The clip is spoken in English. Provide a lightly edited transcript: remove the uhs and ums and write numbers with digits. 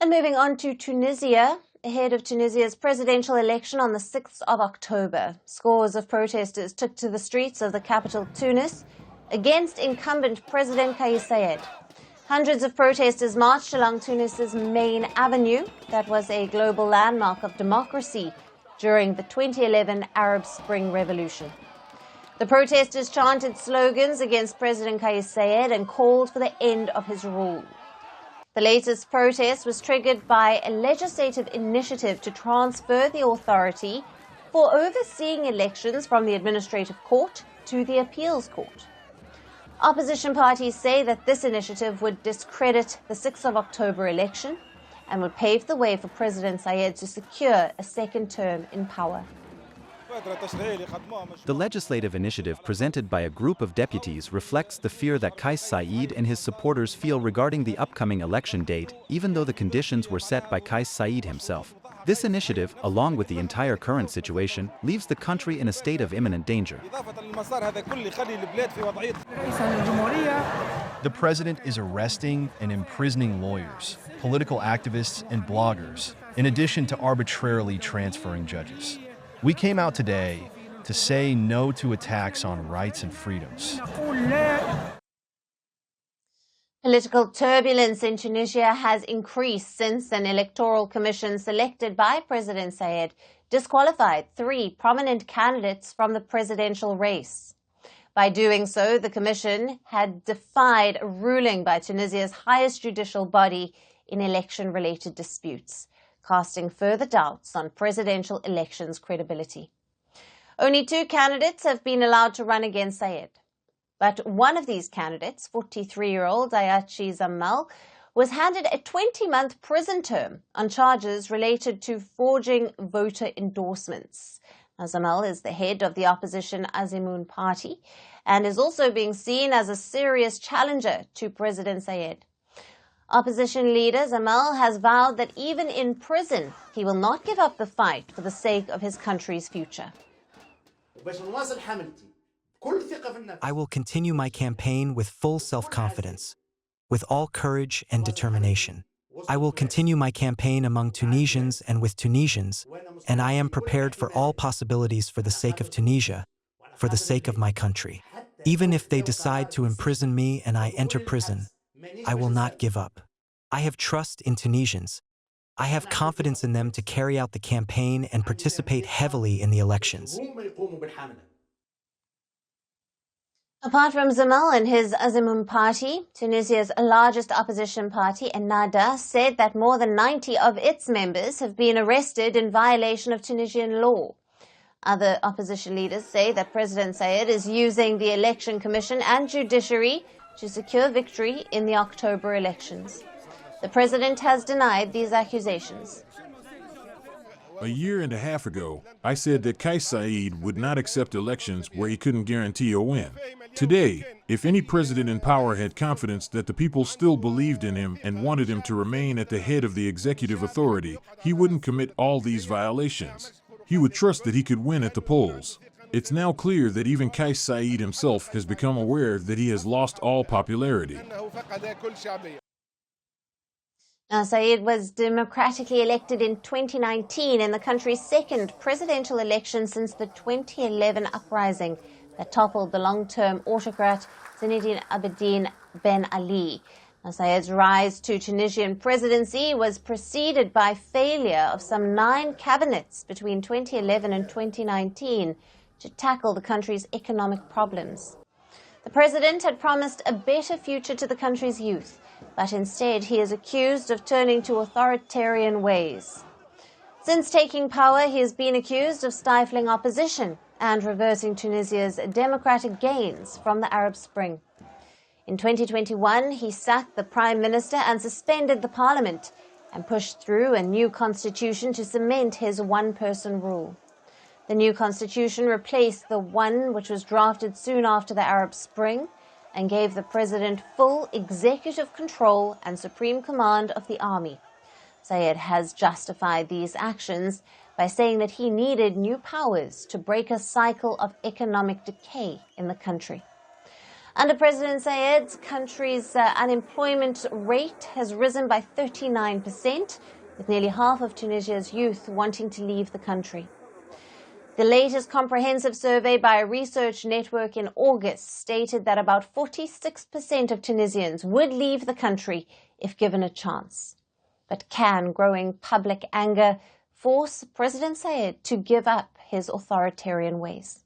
And moving on to Tunisia, ahead of Tunisia's presidential election on the 6th of October, scores of protesters took to the streets of the capital Tunis against incumbent President Kais Saied. Hundreds of protesters marched along Tunis's main avenue that was a global landmark of democracy during the 2011 Arab Spring Revolution. The protesters chanted slogans against President Kais Saied and called for the end of his rule. The latest protest was triggered by a legislative initiative to transfer the authority for overseeing elections from the administrative court to the appeals court. Opposition parties say that this initiative would discredit the 6th of October election and would pave the way for President Saied to secure a second term in power. The legislative initiative presented by a group of deputies reflects the fear that Kais Saied and his supporters feel regarding the upcoming election date, even though the conditions were set by Kais Saied himself. This initiative, along with the entire current situation, leaves the country in a state of imminent danger. The president is arresting and imprisoning lawyers, political activists, and bloggers, in addition to arbitrarily transferring judges. We came out today to say no to attacks on rights and freedoms. Political turbulence in Tunisia has increased since an electoral commission selected by President Saied disqualified 3 prominent candidates from the presidential race. By doing so, the commission had defied a ruling by Tunisia's highest judicial body in election-related disputes, casting further doubts on presidential elections' credibility. Only 2 candidates have been allowed to run against Saied. But one of these candidates, 43-year-old Alyson, was handed a 20-month prison term on charges related to forging voter endorsements. Zamal is the head of the opposition Azimun party and is also being seen as a serious challenger to President Saied. Opposition leader Zamal has vowed that even in prison, he will not give up the fight for the sake of his country's future. I will continue my campaign with full self-confidence, with all courage and determination. I will continue my campaign among Tunisians and with Tunisians, and I am prepared for all possibilities for the sake of Tunisia, for the sake of my country. Even if they decide to imprison me and I enter prison, I will not give up. I have trust in Tunisians. I have confidence in them to carry out the campaign and participate heavily in the elections. Apart from Zamal and his Azimun party, Tunisia's largest opposition party, Ennahda, said that more than 90 of its members have been arrested in violation of Tunisian law. Other opposition leaders say that President Saied is using the election commission and judiciary to secure victory in the October elections. The president has denied these accusations. A year and a half ago, I said that Kais Saied would not accept elections where he couldn't guarantee a win. Today, if any president in power had confidence that the people still believed in him and wanted him to remain at the head of the executive authority, he wouldn't commit all these violations. He would trust that he could win at the polls. It's now clear that even Kais Saied himself has become aware that he has lost all popularity. Now, Saied was democratically elected in 2019 in the country's second presidential election since the 2011 uprising that toppled the long-term autocrat Zine Abidine Ben Ali. Now, Saied's rise to Tunisian presidency was preceded by failure of some 9 cabinets between 2011 and 2019 to tackle the country's economic problems. The president had promised a better future to the country's youth, but instead he is accused of turning to authoritarian ways. Since taking power, he has been accused of stifling opposition and reversing Tunisia's democratic gains from the Arab Spring. In 2021, he sacked the prime minister and suspended the parliament and pushed through a new constitution to cement his one-person rule. The new constitution replaced the one which was drafted soon after the Arab Spring and gave the president full executive control and supreme command of the army. Saied has justified these actions by saying that he needed new powers to break a cycle of economic decay in the country. Under President Saied's country's unemployment rate has risen by 39%, with nearly half of Tunisia's youth wanting to leave the country. The latest comprehensive survey by a research network in August stated that about 46% of Tunisians would leave the country if given a chance. But can growing public anger force President Saied to give up his authoritarian ways?